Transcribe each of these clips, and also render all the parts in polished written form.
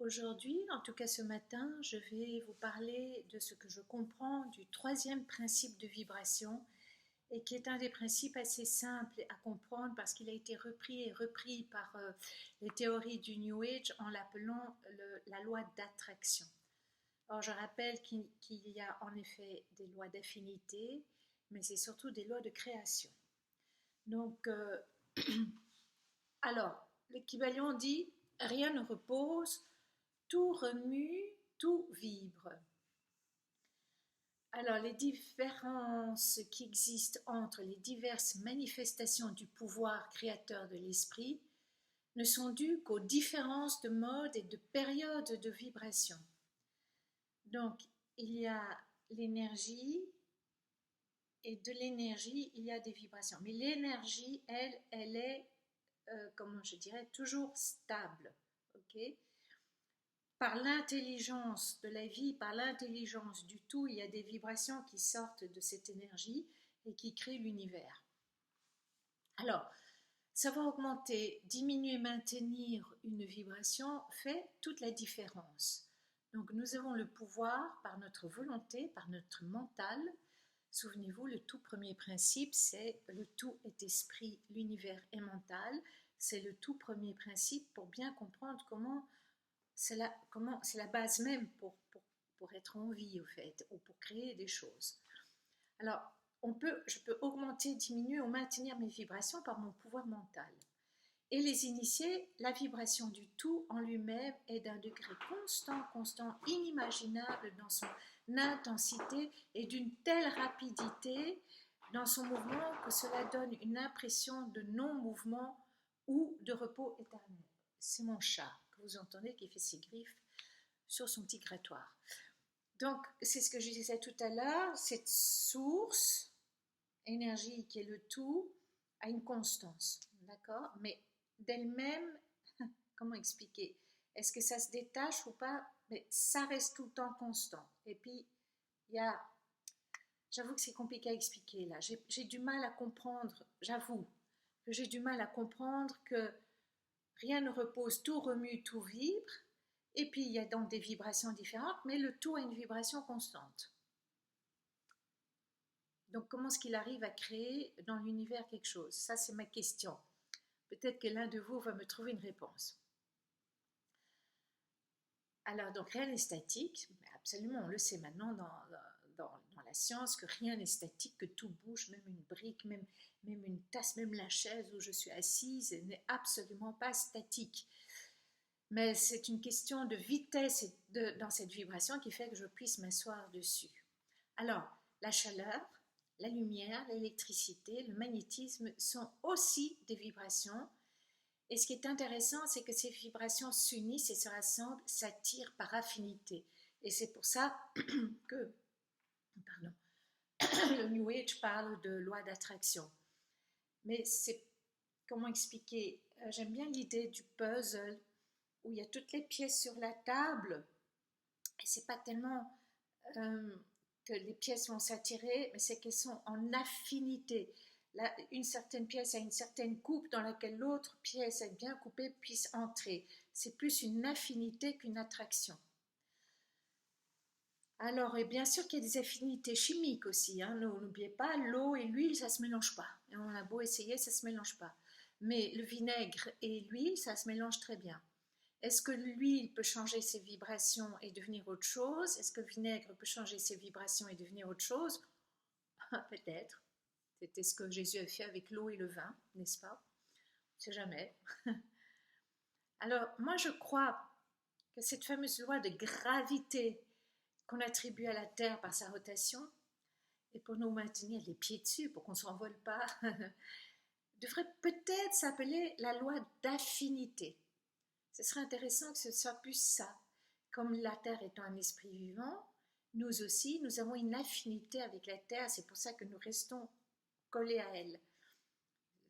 Aujourd'hui, en tout cas ce matin, je vais vous parler de ce que je comprends du troisième principe de vibration et qui est un des principes assez simples à comprendre parce qu'il a été repris et repris par les théories du New Age en l'appelant la loi d'attraction. Or, je rappelle qu'il y a en effet des lois d'affinité, mais c'est surtout des lois de création. Donc, alors, le Kybalion dit « Rien ne repose ». Tout remue, tout vibre. Alors, les différences qui existent entre les diverses manifestations du pouvoir créateur de l'esprit ne sont dues qu'aux différences de mode et de période de vibration. Donc, il y a l'énergie, et de l'énergie, il y a des vibrations. Mais l'énergie, elle est, comment je dirais, toujours stable. Ok ? Par l'intelligence de la vie, par l'intelligence du tout, il y a des vibrations qui sortent de cette énergie et qui créent l'univers. Alors, savoir augmenter, diminuer, maintenir une vibration fait toute la différence. Donc nous avons le pouvoir par notre volonté, par notre mental. Souvenez-vous, le tout premier principe, c'est le tout est esprit, l'univers est mental. C'est le tout premier principe pour bien comprendre comment c'est la base même pour être en vie, au fait, ou pour créer des choses. Alors, je peux augmenter, diminuer ou maintenir mes vibrations par mon pouvoir mental. Et les initiés, la vibration du tout en lui-même est d'un degré constant, inimaginable dans son intensité et d'une telle rapidité dans son mouvement que cela donne une impression de non-mouvement ou de repos éternel. C'est mon chat que vous entendez qui fait ses griffes sur son petit grattoir. Donc, c'est ce que je disais tout à l'heure, cette source, énergie qui est le tout, a une constance, d'accord ? Mais d'elle-même, comment expliquer ? Est-ce que ça se détache ou pas ? Mais ça reste tout le temps constant. Et puis, j'avoue que c'est compliqué à expliquer là. J'ai du mal à comprendre, j'avoue, que j'ai du mal à comprendre que rien ne repose, tout remue, tout vibre. Et puis, il y a donc des vibrations différentes, mais le tout a une vibration constante. Donc, comment est-ce qu'il arrive à créer dans l'univers quelque chose ? Ça, c'est ma question. Peut-être que l'un de vous va me trouver une réponse. Alors, donc, rien n'est statique. Absolument, on le sait maintenant dans la science, que rien n'est statique, que tout bouge, même une brique, même une tasse, même la chaise où je suis assise n'est absolument pas statique. Mais c'est une question de vitesse dans cette vibration qui fait que je puisse m'asseoir dessus. Alors, la chaleur, la lumière, l'électricité, le magnétisme sont aussi des vibrations. Et ce qui est intéressant, c'est que ces vibrations s'unissent et se rassemblent, s'attirent par affinité. Et c'est pour ça que le New Age parle de loi d'attraction. Mais c'est, comment expliquer ? J'aime bien l'idée du puzzle, où il y a toutes les pièces sur la table, et c'est pas tellement que les pièces vont s'attirer, mais c'est qu'elles sont en affinité. Là, une certaine pièce a une certaine coupe dans laquelle l'autre pièce est bien coupée puisse entrer. C'est plus une affinité qu'une attraction. Alors, et bien sûr qu'il y a des affinités chimiques aussi, hein. N'oubliez pas, l'eau et l'huile, ça ne se mélange pas. Et on a beau essayer, ça ne se mélange pas. Mais le vinaigre et l'huile, ça se mélange très bien. Est-ce que l'huile peut changer ses vibrations et devenir autre chose ? Est-ce que le vinaigre peut changer ses vibrations et devenir autre chose ? Peut-être. C'était ce que Jésus a fait avec l'eau et le vin, n'est-ce pas ? On ne sait jamais. Alors, moi, je crois que cette fameuse loi de gravité qu'on attribue à la Terre par sa rotation, et pour nous maintenir les pieds dessus, pour qu'on ne s'envole pas, devrait peut-être s'appeler la loi d'affinité. Ce serait intéressant que ce soit plus ça. Comme la Terre étant un esprit vivant, nous aussi, nous avons une affinité avec la Terre, c'est pour ça que nous restons collés à elle.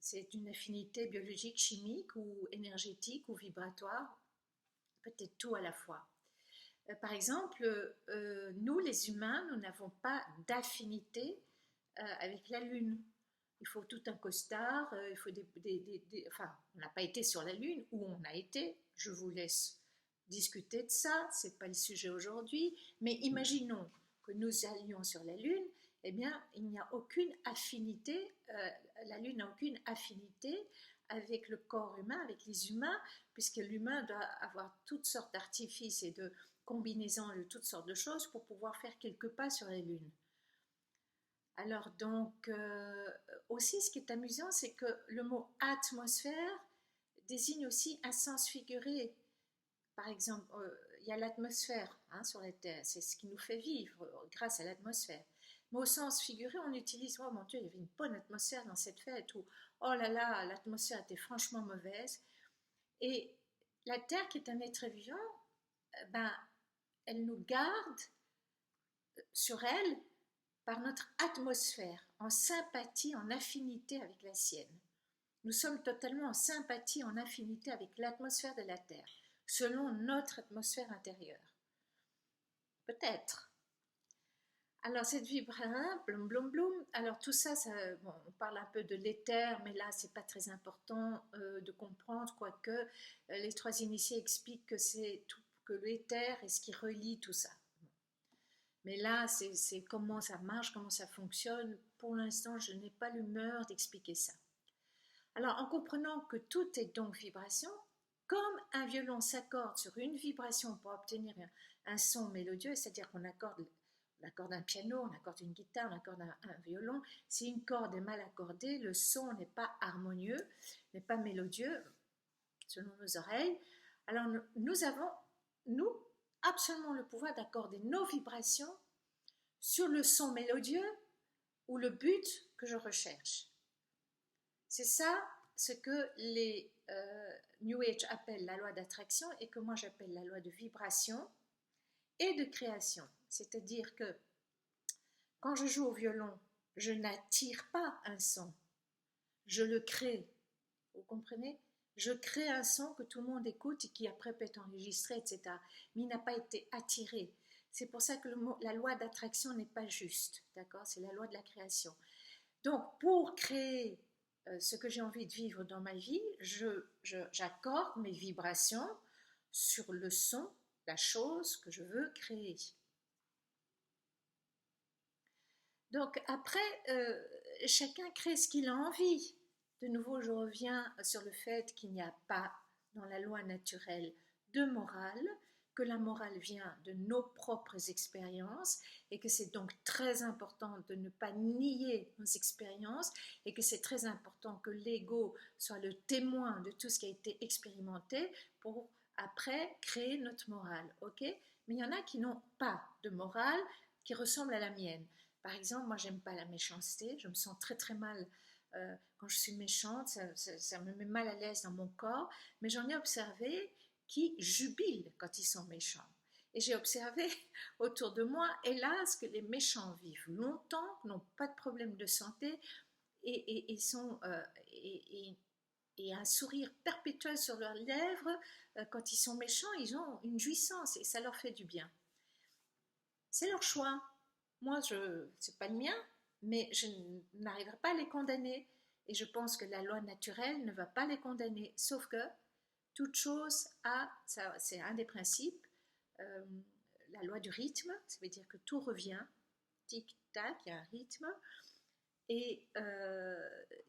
C'est une affinité biologique, chimique ou énergétique ou vibratoire, peut-être tout à la fois. Par exemple, nous les humains, nous n'avons pas d'affinité avec la Lune. Il faut tout un costard, il faut enfin, on n'a pas été sur la Lune, où on a été, je vous laisse discuter de ça, ce n'est pas le sujet aujourd'hui, mais imaginons que nous allions sur la Lune, eh bien, il n'y a aucune affinité, la Lune n'a aucune affinité avec le corps humain, avec les humains, puisque l'humain doit avoir toutes sortes d'artifices et de combinaisons de toutes sortes de choses pour pouvoir faire quelques pas sur la Lune. Alors donc, aussi ce qui est amusant, c'est que le mot atmosphère désigne aussi un sens figuré. Par exemple, il y a l'atmosphère sur la Terre, c'est ce qui nous fait vivre grâce à l'atmosphère. Mais au sens figuré, on utilise, oh mon Dieu, il y avait une bonne atmosphère dans cette fête, ou oh là là, l'atmosphère était franchement mauvaise. Et la Terre, qui est un être vivant, ben, elle nous garde sur elle par notre atmosphère, en sympathie, en affinité avec la sienne. Nous sommes totalement en sympathie, en affinité avec l'atmosphère de la Terre, selon notre atmosphère intérieure. Peut-être. Alors cette vibration, blum blum blum, alors tout ça, bon, on parle un peu de l'éther, mais là c'est pas très important de comprendre, quoique les trois initiés expliquent que c'est tout, que l'éther est ce qui relie tout ça. Mais là, c'est comment ça marche, comment ça fonctionne. Pour l'instant, je n'ai pas l'humeur d'expliquer ça. Alors, en comprenant que tout est donc vibration, comme un violon s'accorde sur une vibration pour obtenir un son mélodieux, c'est-à-dire qu'on accorde un piano, on accorde une guitare, on accorde un violon, si une corde est mal accordée, le son n'est pas harmonieux, n'est pas mélodieux, selon nos oreilles. Alors, nous avons, nous, absolument le pouvoir d'accorder nos vibrations sur le son mélodieux ou le but que je recherche. C'est ça ce que les New Age appellent la loi d'attraction et que moi j'appelle la loi de vibration et de création. C'est-à-dire que quand je joue au violon, je n'attire pas un son, je le crée. Vous comprenez ? Je crée un son que tout le monde écoute et qui après peut être enregistré, etc. Mais il n'a pas été attiré. C'est pour ça que la loi d'attraction n'est pas juste, d'accord ? C'est la loi de la création. Donc, pour créer ce que j'ai envie de vivre dans ma vie, j'accorde mes vibrations sur le son, la chose que je veux créer. Donc, après, chacun crée ce qu'il a envie. De nouveau, je reviens sur le fait qu'il n'y a pas dans la loi naturelle de morale, que la morale vient de nos propres expériences et que c'est donc très important de ne pas nier nos expériences et que c'est très important que l'ego soit le témoin de tout ce qui a été expérimenté pour après créer notre morale, ok ? Mais il y en a qui n'ont pas de morale qui ressemble à la mienne. Par exemple, moi j'aime pas la méchanceté, je me sens très très mal quand je suis méchante, ça me met mal à l'aise dans mon corps, mais j'en ai observé qui jubilent quand ils sont méchants. Et j'ai observé autour de moi, hélas, que les méchants vivent longtemps, n'ont pas de problème de santé et un sourire perpétuel sur leurs lèvres. Quand ils sont méchants, ils ont une jouissance et ça leur fait du bien. C'est leur choix. Moi, c'est pas le mien, mais je n'arriverai pas à les condamner. Et je pense que la loi naturelle ne va pas les condamner. Sauf que toute chose a, c'est un des principes, la loi du rythme, ça veut dire que tout revient, tic-tac, il y a un rythme, et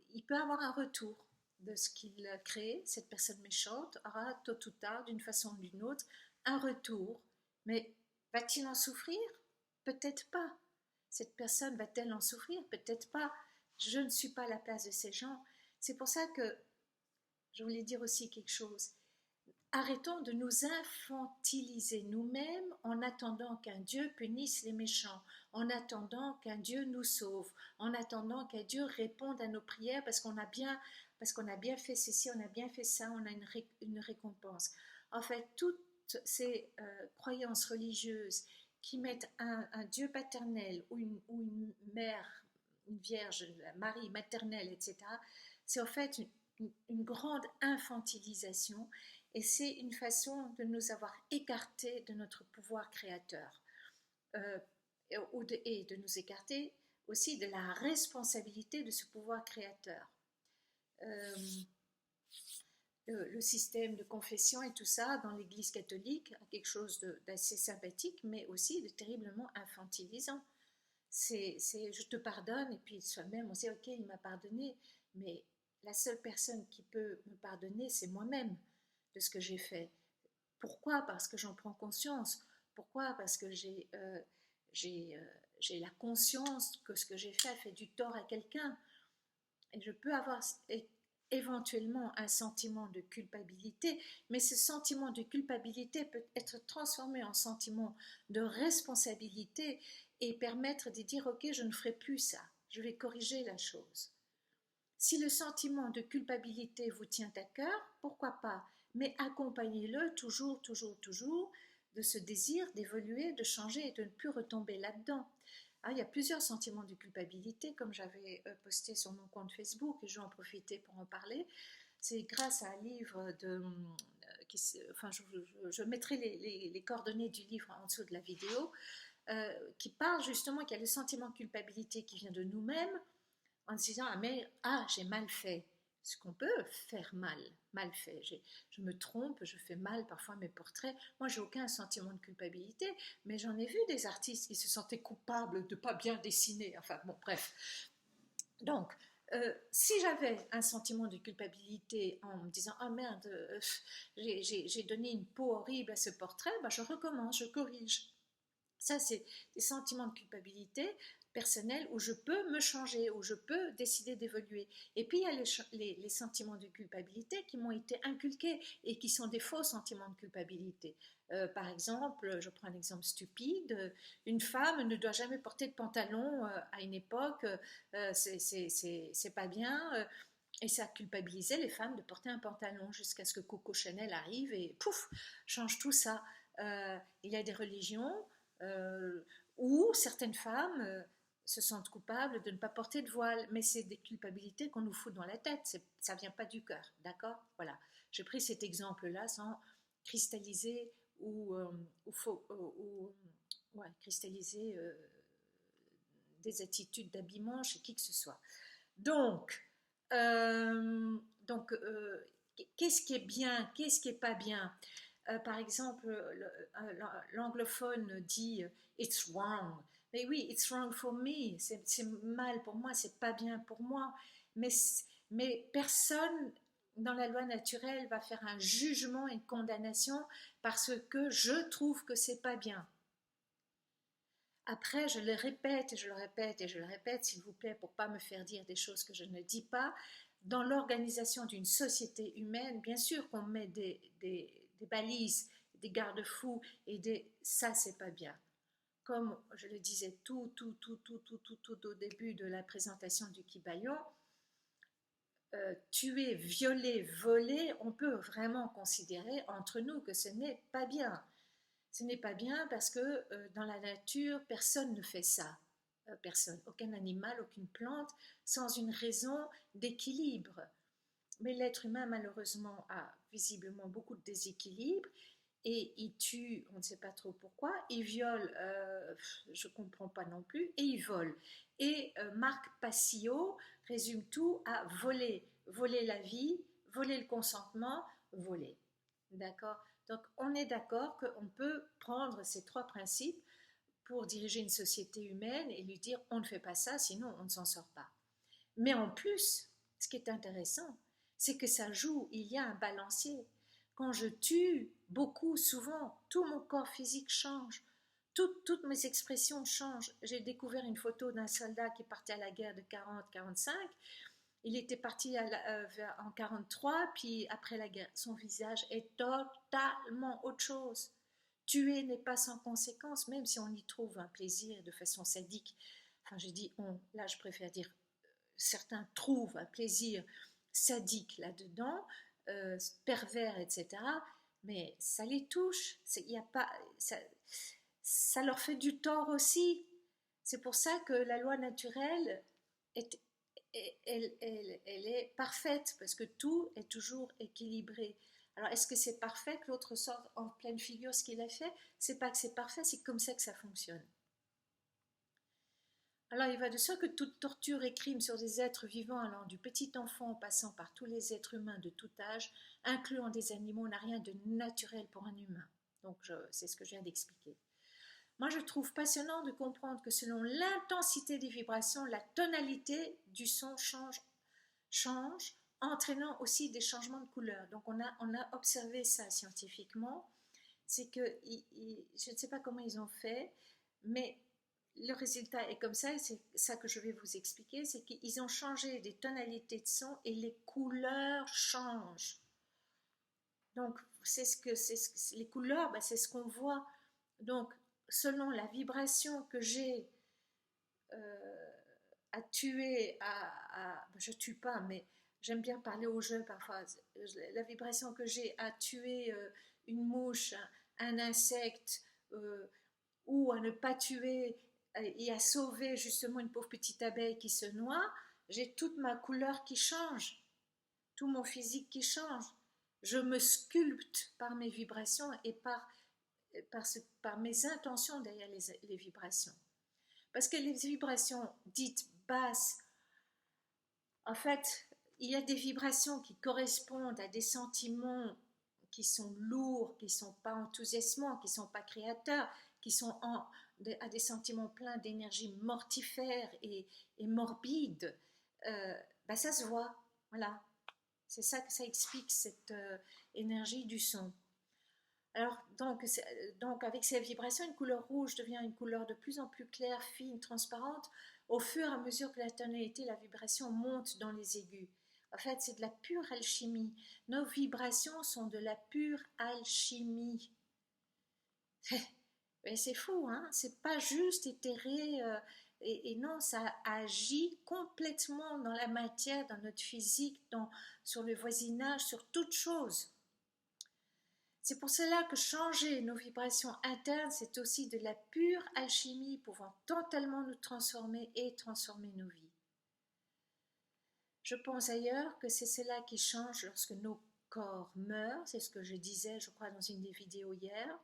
il peut avoir un retour de ce qu'il crée. Cette personne méchante aura tôt ou tard, d'une façon ou d'une autre, un retour. Mais va-t-il en souffrir ? Peut-être pas. Cette personne va-t-elle en souffrir ? Peut-être pas. Je ne suis pas à la place de ces gens. C'est pour ça que je voulais dire aussi quelque chose. Arrêtons de nous infantiliser nous-mêmes en attendant qu'un Dieu punisse les méchants, en attendant qu'un Dieu nous sauve, en attendant qu'un Dieu réponde à nos prières parce qu'on a bien fait ceci, on a bien fait ça, on a une récompense. En fait, toutes ces croyances religieuses qui mettent un Dieu paternel ou une mère, une vierge, Marie maternelle, etc., c'est en fait une grande infantilisation et c'est une façon de nous avoir écartés de notre pouvoir créateur et de nous écarter aussi de la responsabilité de ce pouvoir créateur. le système de confession et tout ça dans l'Église catholique a quelque chose d'assez sympathique, mais aussi de terriblement infantilisant. Je te pardonne, et puis soi-même, on sait, ok, il m'a pardonné, mais la seule personne qui peut me pardonner, c'est moi-même de ce que j'ai fait. Pourquoi? Parce que j'en prends conscience. Pourquoi? Parce que j'ai, la conscience que ce que j'ai fait du tort à quelqu'un. Et je peux avoir éventuellement un sentiment de culpabilité, mais ce sentiment de culpabilité peut être transformé en sentiment de responsabilité et permettre de dire ok, je ne ferai plus ça, je vais corriger la chose. Si le sentiment de culpabilité vous tient à cœur, pourquoi pas, mais accompagnez-le toujours, toujours, toujours de ce désir d'évoluer, de changer et de ne plus retomber là-dedans. Ah, il y a plusieurs sentiments de culpabilité, comme j'avais posté sur mon compte Facebook, et je vais en profiter pour en parler. C'est grâce à un livre enfin, je mettrai les coordonnées du livre en dessous de la vidéo, qui parle justement qu'il y a le sentiment de culpabilité qui vient de nous-mêmes, en se disant j'ai mal fait. Ce qu'on peut faire mal fait. Je me trompe, je fais mal parfois mes portraits. Moi, j'ai aucun sentiment de culpabilité, mais j'en ai vu des artistes qui se sentaient coupables de pas bien dessiner. Enfin bon, bref. Donc, si j'avais un sentiment de culpabilité en me disant ah merde, j'ai donné une peau horrible à ce portrait, ben, je recommence, je corrige. Ça, c'est des sentiments de culpabilité personnels où je peux me changer, où je peux décider d'évoluer. Et puis, il y a les sentiments de culpabilité qui m'ont été inculqués et qui sont des faux sentiments de culpabilité. Par exemple, je prends un exemple stupide, une femme ne doit jamais porter de pantalon à une époque, c'est pas bien. Et ça culpabilisait les femmes de porter un pantalon jusqu'à ce que Coco Chanel arrive et pouf, change tout ça. Il y a des religions euh, où certaines femmes se sentent coupables de ne pas porter de voile, mais c'est des culpabilités qu'on nous fout dans la tête, ça ne vient pas du cœur, d'accord? Voilà, j'ai pris cet exemple-là sans cristalliser ou cristalliser des attitudes d'habillement chez qui que ce soit. Donc, euh, donc, qu'est-ce qui est bien, qu'est-ce qui est pas bien? Par exemple, l'anglophone dit it's wrong. Mais oui, it's wrong for me. C'est mal pour moi, c'est pas bien pour moi. Mais, mais personne dans la loi naturelle va faire un jugement, une condamnation parce que je trouve que c'est pas bien. Après, je le répète et je le répète et je le répète, s'il vous plaît, pour pas me faire dire des choses que je ne dis pas. Dans l'organisation d'une société humaine, bien sûr qu'on met des balises, des garde-fous ça, c'est pas bien. Comme je le disais tout au début de la présentation du Kibayon, tuer, violer, voler, on peut vraiment considérer entre nous que ce n'est pas bien. Ce n'est pas bien parce que dans la nature, personne ne fait ça. Personne, aucun animal, aucune plante, sans une raison d'équilibre. Mais l'être humain, malheureusement, a visiblement beaucoup de déséquilibre et il tue, on ne sait pas trop pourquoi, il viole, je ne comprends pas non plus, et il vole. Et Marc Passio résume tout à voler. Voler la vie, voler le consentement, voler. D'accord? Donc on est d'accord qu'on peut prendre ces trois principes pour diriger une société humaine et lui dire on ne fait pas ça, sinon on ne s'en sort pas. Mais en plus, ce qui est intéressant, c'est que ça joue, il y a un balancier. Quand je tue, beaucoup, souvent, tout mon corps physique change. Toutes mes expressions changent. J'ai découvert une photo d'un soldat qui partait à la guerre de 40-45. Il était parti en 43, puis après la guerre, son visage est totalement autre chose. Tuer n'est pas sans conséquence, même si on y trouve un plaisir de façon sadique. Enfin, j'ai dit on, là je préfère dire certains trouvent un plaisir sadique là-dedans, pervers, etc. Mais ça les touche, y a pas, ça leur fait du tort aussi. C'est pour ça que la loi naturelle est, elle est parfaite, parce que tout est toujours équilibré. Alors, est-ce que c'est parfait que l'autre sorte en pleine figure ce qu'il a fait? C'est pas que c'est parfait, c'est comme ça que ça fonctionne. Alors il va de soi que toute torture et crime sur des êtres vivants allant du petit enfant en passant par tous les êtres humains de tout âge, incluant des animaux, n'a rien de naturel pour un humain. Donc c'est ce que je viens d'expliquer. Moi je trouve passionnant de comprendre que selon l'intensité des vibrations, la tonalité du son change, entraînant aussi des changements de couleur. Donc on a observé ça scientifiquement. C'est que, je ne sais pas comment ils ont fait, mais le résultat est comme ça, et c'est ça que je vais vous expliquer, c'est qu'ils ont changé des tonalités de son et les couleurs changent. Donc, les couleurs, ben, c'est ce qu'on voit. Donc, selon la vibration que j'ai à tuer, je tue pas, mais j'aime bien parler aux jeux parfois. La vibration que j'ai à tuer une mouche, un insecte, ou à ne pas tuer et à sauver justement une pauvre petite abeille qui se noie, j'ai toute ma couleur qui change, tout mon physique qui change. Je me sculpte par mes vibrations et par mes intentions derrière les vibrations. Parce que les vibrations dites basses, en fait, il y a des vibrations qui correspondent à des sentiments qui sont lourds, qui ne sont pas enthousiasmants, qui ne sont pas créateurs, qui sont à des sentiments pleins d'énergie mortifère et morbide. Ben ça se voit, voilà. C'est ça que ça explique, cette énergie du son. Alors, donc, avec ces vibrations, une couleur rouge devient une couleur de plus en plus claire, fine, transparente, au fur et à mesure que la tonalité, la vibration monte dans les aigus. En fait, c'est de la pure alchimie. Nos vibrations sont de la pure alchimie. Mais c'est fou, hein? C'est pas juste éthéré. Et non, ça agit complètement dans la matière, dans notre physique, sur le voisinage, sur toute chose. C'est pour cela que changer nos vibrations internes, c'est aussi de la pure alchimie pouvant totalement nous transformer et transformer nos vies. Je pense ailleurs que c'est cela qui change lorsque nos corps meurent, c'est ce que je disais, je crois, dans une des vidéos hier.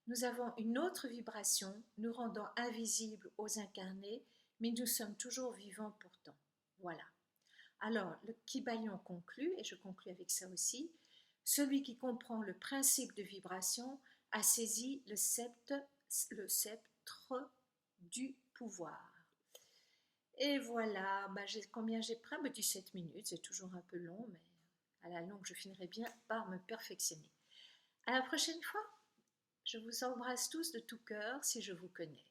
Nous avons une autre vibration, nous rendant invisibles aux incarnés, mais nous sommes toujours vivants pourtant. Voilà. Alors, le Kybalion conclut, et je conclus avec ça aussi, celui qui comprend le principe de vibration a saisi le sceptre du pouvoir. Et voilà, combien j'ai pris? 17 minutes, c'est toujours un peu long, mais à la longue, je finirai bien par me perfectionner. À la prochaine fois, je vous embrasse tous de tout cœur si je vous connais.